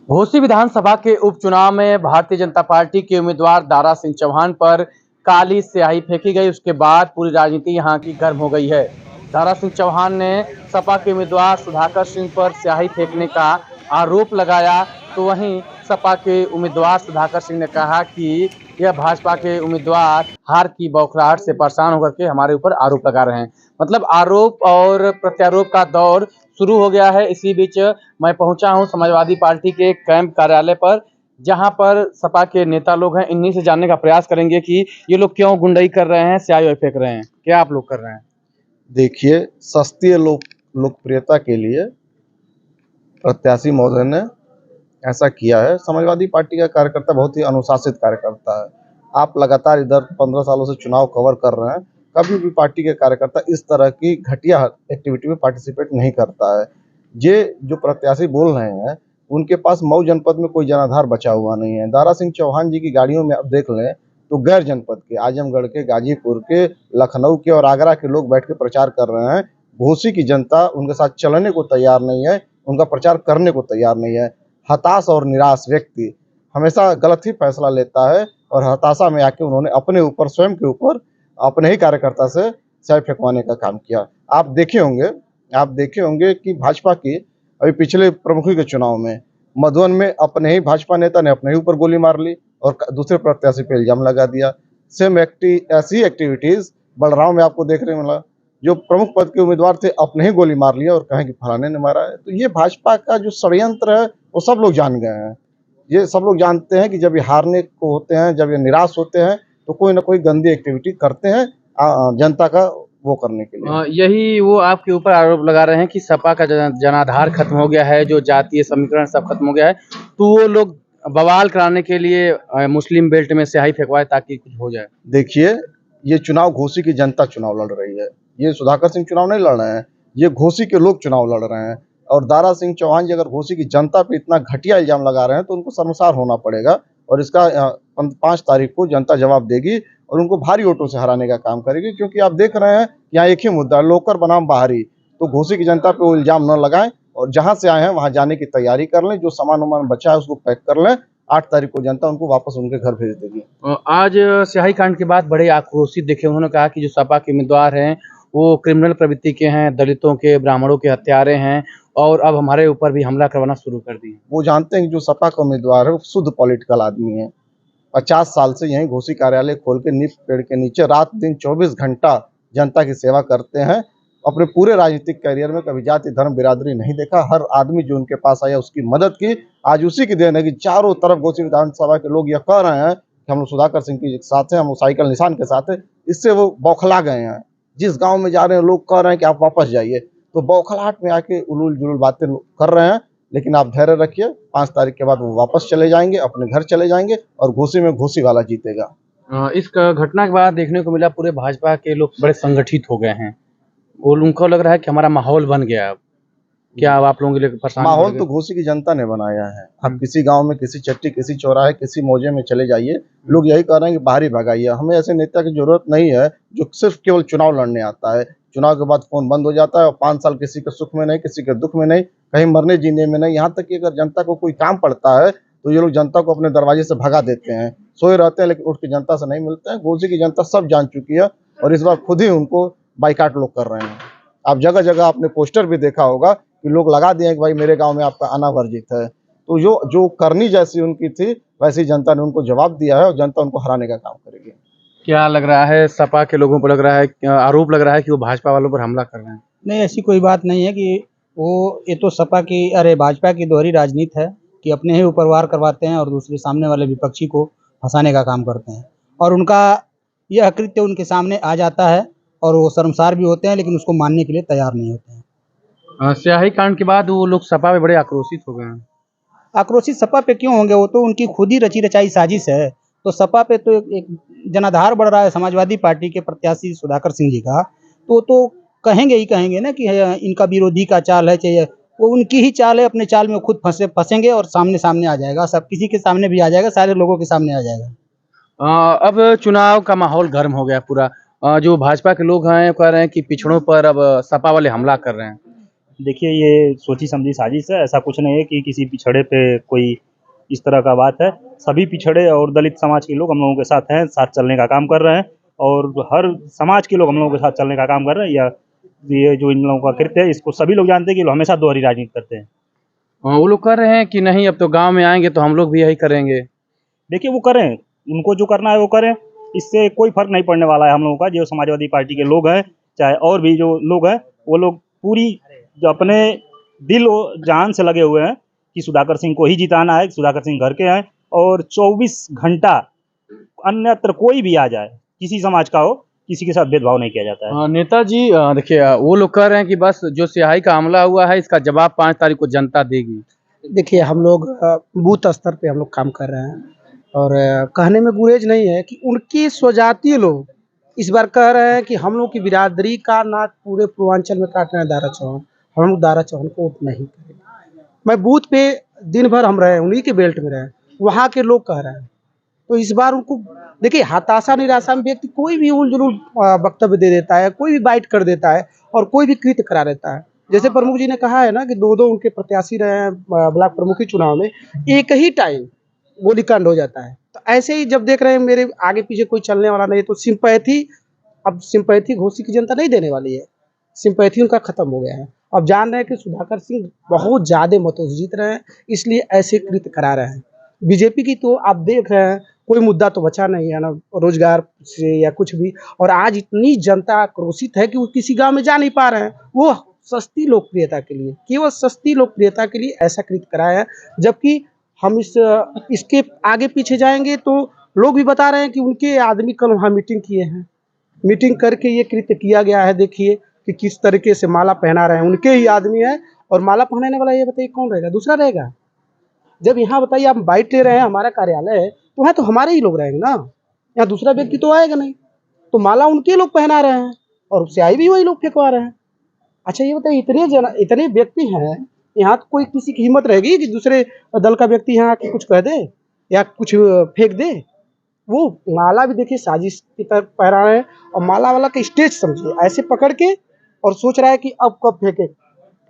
घोसी विधानसभा के उपचुनाव में भारतीय जनता पार्टी के उम्मीदवार दारा सिंह चौहान पर काली स्याही फेंकी गई। उसके बाद पूरी राजनीति यहां की गर्म हो गई है। दारा सिंह चौहान ने सपा के उम्मीदवार सुधाकर सिंह पर स्याही फेंकने का आरोप लगाया, तो वहीं सपा के उम्मीदवार सुधाकर सिंह ने कहा कि यह भाजपा के उम्मीदवार हार की बौखलाहट से परेशान होकर के हमारे ऊपर आरोप लगा रहे हैं। मतलब आरोप और प्रत्यारोप का दौर शुरू हो गया है। इसी बीच मैं पहुंचा हूं समाजवादी पार्टी के कैंप कार्यालय पर, जहां पर सपा के नेता लोग हैं। इन्हीं से जानने का प्रयास करेंगे कि ये लोग क्यों गुंडई कर रहे हैं, स्याही फेंक रहे हैं। क्या आप लोग कर रहे हैं? देखिए, सस्ती लोकप्रियता के लिए प्रत्याशी महोदय ने ऐसा किया है। समाजवादी पार्टी का कार्यकर्ता बहुत ही अनुशासित कार्यकर्ता है। आप लगातार इधर 15 सालों से चुनाव कवर कर रहे हैं। कभी भी पार्टी के कार्यकर्ता इस तरह की घटिया एक्टिविटी में पार्टिसिपेट नहीं करता है। ये जो प्रत्याशी बोल रहे हैं, उनके पास मऊ जनपद में कोई जनाधार बचा हुआ नहीं है। दारा सिंह चौहान जी की गाड़ियों में आप देख लें तो गैर जनपद के, आजमगढ़ के, गाजीपुर के, लखनऊ के और आगरा के लोग बैठ के प्रचार कर रहे हैं। घोसी की जनता उनके साथ चलने को तैयार नहीं है, उनका प्रचार करने को तैयार नहीं है। हताश और निराश व्यक्ति हमेशा गलत ही फैसला लेता है और हताशा में आके उन्होंने अपने ऊपर, स्वयं के ऊपर, अपने ही कार्यकर्ता से स्याही फेंकवाने का काम किया। आप देखे होंगे कि भाजपा की अभी पिछले प्रमुखी के चुनाव में मधुबन में अपने ही भाजपा नेता ने अपने ही ऊपर गोली मार ली और दूसरे प्रत्याशी पे इल्जाम लगा दिया। ऐसी एक्टिविटीज बलराव में आपको देखने मिला। जो प्रमुख पद के उम्मीदवार थे अपने ही गोली मार लिया और कहें कि फलाने ने मारा है। तो ये भाजपा का जो षड्यंत्र है वो सब लोग जान गए हैं। ये सब लोग जानते हैं कि जब ये हारने को होते हैं, जब ये निराश होते हैं, तो कोई ना कोई गंदी एक्टिविटी करते हैं जनता का वो करने के लिए। यही वो आपके ऊपर आरोप लगा रहे हैं कि सपा का जनाधार खत्म हो गया है, जो जातीय समीकरण सब खत्म हो गया है, तो वो लोग बवाल कराने के लिए मुस्लिम बेल्ट में स्याही फेंकवाए ताकि कुछ हो जाए। देखिए, ये चुनाव घोसी की जनता चुनाव लड़ रही है। ये सुधाकर सिंह चुनाव नहीं लड़ रहे हैं, ये घोसी के लोग चुनाव लड़ रहे हैं। और दारा सिंह चौहान जी अगर घोसी की जनता पे इतना घटिया इल्जाम लगा रहे हैं तो उनको शर्मसार होना पड़ेगा और इसका 5 तारीख को जनता जवाब देगी और उनको भारी वोटों से हराने का काम करेगी। क्योंकि आप देख रहे हैं यहाँ एक ही मुद्दा है, लोकर बनाम बाहरी। तो घोसी की जनता पे वो इल्जाम न लगाएं और जहां से आए हैं वहां जाने की तैयारी कर लें। जो सामान वामान बचा है उसको पैक कर लें। 8 तारीख को जनता उनको वापस उनके घर भेज देगी। आज स्याही कांड के बाद बड़े आक्रोशित दिखे। उन्होंने कहा कि जो सपा के उम्मीदवार हैं वो क्रिमिनल प्रवृत्ति के हैं, दलितों के, ब्राह्मणों के हत्यारे हैं और अब हमारे ऊपर भी हमला करवाना शुरू कर दिए। वो जानते हैं कि जो सपा का उम्मीदवार है वो शुद्ध पॉलिटिकल आदमी है। 50 साल से यहीं घोसी कार्यालय खोल के नीम पेड़ के नीचे रात दिन 24 घंटा जनता की सेवा करते हैं। अपने पूरे राजनीतिक करियर में कभी जाति धर्म बिरादरी नहीं देखा। हर आदमी जो उनके पास आया उसकी मदद की। आज उसी की देन है कि चारों तरफ घोसी विधानसभा के लोग यह कह रहे हैं कि हम लोग सुधाकर सिंह के साथ हैं, हम लोग साइकिल निशान के साथ हैं। इससे वो बौखला गए हैं। जिस गांव में जा रहे हैं लोग कह रहे हैं कि आप वापस जाइए, तो बौखलाहट में आके उलूल जुलूल बातें कर रहे हैं। लेकिन आप धैर्य रखिए, 5 तारीख के बाद वो वापस चले जाएंगे, अपने घर चले जाएंगे और घोसी में घोसी वाला जीतेगा। इस घटना के बाद देखने को मिला पूरे भाजपा के लोग बड़े संगठित हो गए हैं। वो उनको लग रहा है कि हमारा माहौल बन गया है अब। क्या अब आप लोगों के लिए परेशानी बढ़ माहौल गई? तो घोसी की जनता ने बनाया है। आप किसी गांव में, किसी चट्टी, किसी चौराहे, किसी मौजे में चले जाइए, लोग यही कह रहे हैं कि बाहर ही भगाइए। हमें ऐसे नेता की जरूरत नहीं है जो सिर्फ केवल चुनाव लड़ने आता है। चुनाव के बाद फोन बंद हो जाता है और 5 साल किसी के सुख में नहीं, किसी के दुख में नहीं, कहीं मरने जीने में नहीं। यहाँ तक कि अगर जनता को कोई काम पड़ता है तो ये लोग जनता को अपने दरवाजे से भगा देते हैं। सोए रहते हैं लेकिन उठ के जनता से नहीं मिलते हैं। घोसी की जनता सब जान चुकी है और इस बार खुद ही उनको बाइकाट लोग कर रहे हैं। आप जगह जगह आपने पोस्टर भी देखा होगा कि लोग लगा दिए कि भाई मेरे गांव में आपका आना वर्जित है। तो जो जो करनी जैसी उनकी थी वैसी जनता ने उनको जवाब दिया है और जनता उनको हराने का काम करेगी। क्या लग रहा है, सपा के लोगों को लग रहा है, आरोप लग रहा है कि वो भाजपा वालों पर हमला कर रहे हैं? नहीं, ऐसी कोई बात नहीं है कि ये तो भाजपा की दोहरी राजनीति है कि अपने ही ऊपर वार करवाते हैं और दूसरे सामने वाले विपक्षी को फंसाने का काम करते हैं। और उनका यह कृत्य उनके सामने आ जाता है और वो शर्मसार भी होते हैं, लेकिन उसको मानने के लिए तैयार नहीं होते हैं। स्याही कांड के बाद वो लोग सपा में बड़े आक्रोशित हो गए हैं। आक्रोशित सपा पे क्यों होंगे? वो तो उनकी खुद ही रची रचाई साजिश है। तो सपा पे तो एक जनाधार बढ़ रहा है समाजवादी पार्टी के प्रत्याशी सुधाकर सिंह जी का, तो कहेंगे ही कहेंगे ना कि इनका विरोधी का चाल है, चाहिए वो उनकी ही चाल है। अपने चाल में खुद फंसेंगे और सामने सामने आ जाएगा, सब किसी के सामने भी आ जाएगा, सारे लोगों के सामने आ जाएगा। अब चुनाव का माहौल गर्म हो गया पूरा। जो भाजपा के लोग हैं कह रहे हैं कि पिछड़ों पर अब सपा वाले हमला कर रहे हैं। देखिए, ये सोची समझी साजिश है। ऐसा कुछ नहीं है कि किसी पिछड़े पे कोई इस तरह का बात है। सभी पिछड़े और दलित समाज के लोग हम लोगों के साथ हैं, साथ चलने का काम कर रहे हैं और हर समाज के लोग हम लोगों के साथ चलने का काम कर रहे हैं। या ये जो इन लोगों का कृत्य है, इसको सभी लोग जानते हैं कि ये लोग हमेशा दोहरी राजनीति करते हैं। वो लोग कर रहे हैं कि नहीं, अब तो गांव में आएंगे तो हम लोग भी यही करेंगे। देखिए, वो करें, उनको जो करना है वो करें, इससे कोई फर्क नहीं पड़ने वाला है हम लोगों का। जो समाजवादी पार्टी के लोग हैं, चाहे और भी जो लोग हैं, वो लोग पूरी जो अपने दिल और जान से लगे हुए हैं कि सुधाकर सिंह को ही जिताना है, सुधाकर सिंह घर के हैं और 24 घंटा अन्यत्र कोई भी आ जाए, किसी समाज का हो, किसी के साथ भेदभाव नहीं किया जाता है। नेताजी, देखिए, वो लोग कह रहे हैं कि बस जो सियाही का हमला हुआ है इसका जवाब 5 तारीख को जनता देगी। देखिए, हम लोग बूथ स्तर पे हम लोग काम कर रहे हैं और कहने में गुरेज नहीं है कि उनके स्वजातीय लोग इस बार कह रहे हैं कि हम लोग की बिरादरी का नाक पूरे पूर्वांचल में काट रहे हैं दारा चौहान, हम लोग दारा चौहान को वोट नहीं करेंगे। मैं बूथ पे दिन भर हम रहे, उन्हीं के बेल्ट में रहे, वहाँ के लोग कह रहे हैं। तो इस बार उनको देखिए, हताशा निराशा में व्यक्ति कोई भी उलझुल वक्तव्य दे देता है, कोई भी बाइट कर देता है और कोई भी कृत्य करा देता है। जैसे प्रमुख जी ने कहा है ना कि 2-2 उनके प्रत्याशी रहे हैं ब्लॉक प्रमुखी चुनाव में, एक ही टाइम गोलीकांड हो जाता है। तो ऐसे ही जब देख रहे हैं मेरे आगे पीछे कोई चलने वाला नहीं है, तो सिंपैथी, अब सिंपैथी घोसी की जनता नहीं देने वाली है, सिंपैथी उनका खत्म हो गया है। अब जान रहे हैं कि सुधाकर सिंह बहुत ज़्यादा मतों से जीत रहे हैं, इसलिए ऐसे कृत्य करा रहे हैं। बीजेपी की तो आप देख रहे हैं, कोई मुद्दा तो बचा नहीं है ना, रोजगार से या कुछ भी। और आज इतनी जनता आक्रोशित है कि वो किसी गांव में जा नहीं पा रहे हैं, वो सस्ती लोकप्रियता के लिए, केवल सस्ती लोकप्रियता के लिए ऐसा कृत्य कराया है। जबकि हम इसके आगे पीछे जाएंगे तो लोग भी बता रहे हैं कि उनके आदमी कल वहाँ मीटिंग किए हैं, मीटिंग करके ये कृत्य किया गया है। देखिए कि किस तरीके से माला पहना रहे हैं, उनके ही आदमी है। और माला पहनाने वाला ये बताइए कौन रहेगा, दूसरा रहेगा? जब यहाँ बताइए आप बाइट ले रहे हैं, हमारा कार्यालय है, तो वहाँ तो हमारे ही लोग रहेंगे ना, यहाँ दूसरा व्यक्ति तो आएगा नहीं। तो माला उनके लोग पहना रहे हैं और स्याही भी वही लोग फेंकवा रहे हैं। अच्छा ये बताइए, इतने व्यक्ति हैं, यहाँ तो कोई किसी की हिम्मत रहेगी कि दूसरे दल का व्यक्ति यहाँ आके कुछ कह दे या कुछ फेंक दे? वो माला भी देखिए साजिश की तरह पहना रहे हैं और माला वाला का स्टेज समझिए ऐसे पकड़ के और सोच रहा है कि अब कब फेंके।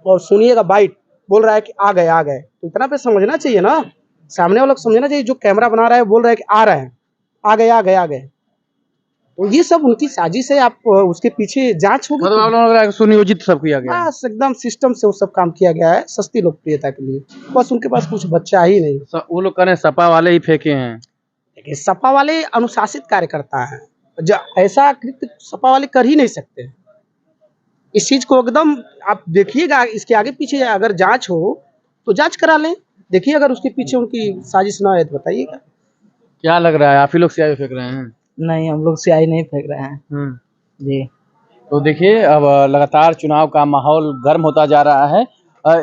और सुनिएगा बाइट बोल रहा है कि आ गए आ गए, तो इतना पे समझना चाहिए ना, सामने वाला को समझना चाहिए। जो कैमरा बना रहा है बोल रहा है कि आ रहे हैं, आ गए आ गए आ गए, तो ये सब उनकी साजिश है। आप उसके पीछे जांच होगी। मतलब आप लोगों को लग रहा है कि सुनियोजित सब किया गया है। बस एकदम सिस्टम से वो सब काम किया गया है सस्ती लोकप्रियता के लिए, बस उनके पास कुछ बच्चा ही नहीं। वो लोग कह रहे हैं सपा वाले ही फेंके हैं। देखिए, सपा वाले अनुशासित कार्यकर्ता हैं, जो ऐसा कृत्य सपा वाले कर ही नहीं सकते। इस चीज को एकदम आप देखिएगा, इसके आगे पीछे अगर जांच हो तो जांच करा लें, देखिए अगर उसके पीछे उनकी साजिश ना है तो बताइएगा। क्या लग रहा है, आप ही लोग स्याही फेंक रहे हैं? नहीं, हम लोग स्याही नहीं फेंक रहे हैं जी। तो देखिए, अब लगातार चुनाव का माहौल गर्म होता जा रहा है।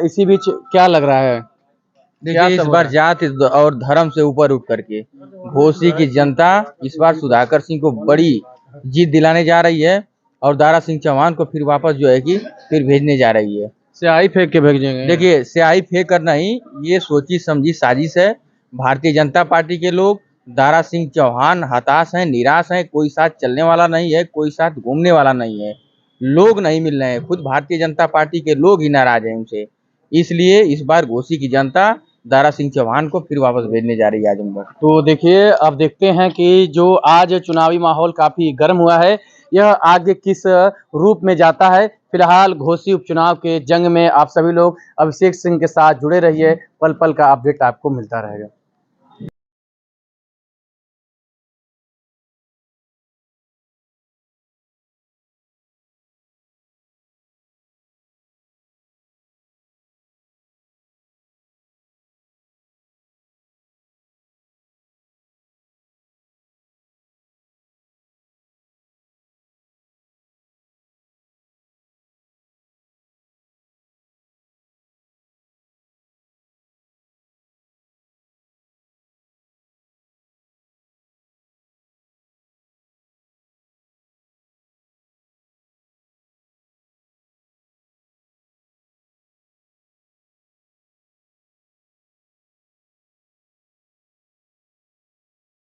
इसी बीच क्या लग रहा है? क्या देखिए, सब इस हो बार रहा है? जात और धर्म से ऊपर उठ करके घोसी की जनता इस बार सुधाकर सिंह को बड़ी जीत दिलाने जा रही है और दारा सिंह चौहान को फिर वापस जो है कि फिर भेजने जा रही है। स्याही फेंक के भेजेंगे? देखिए, स्याही फेंक कर नहीं, ये सोची समझी साजिश है। भारतीय जनता पार्टी के लोग दारा सिंह चौहान हताश हैं, निराश हैं, कोई साथ चलने वाला नहीं है, कोई साथ घूमने वाला नहीं है, लोग नहीं मिल रहे हैं, खुद भारतीय जनता पार्टी के लोग ही नाराज हैं उनसे। इसलिए इस बार घोसी की जनता दारा सिंह चौहान को फिर वापस भेजने जा रही है आजमगढ़। तो देखिए, अब देखते हैं कि जो आज चुनावी माहौल काफी गर्म हुआ है, यह आगे किस रूप में जाता है। फिलहाल घोसी उपचुनाव के जंग में आप सभी लोग अभिषेक सिंह के साथ जुड़े रहिए, पल पल का अपडेट आपको मिलता रहेगा।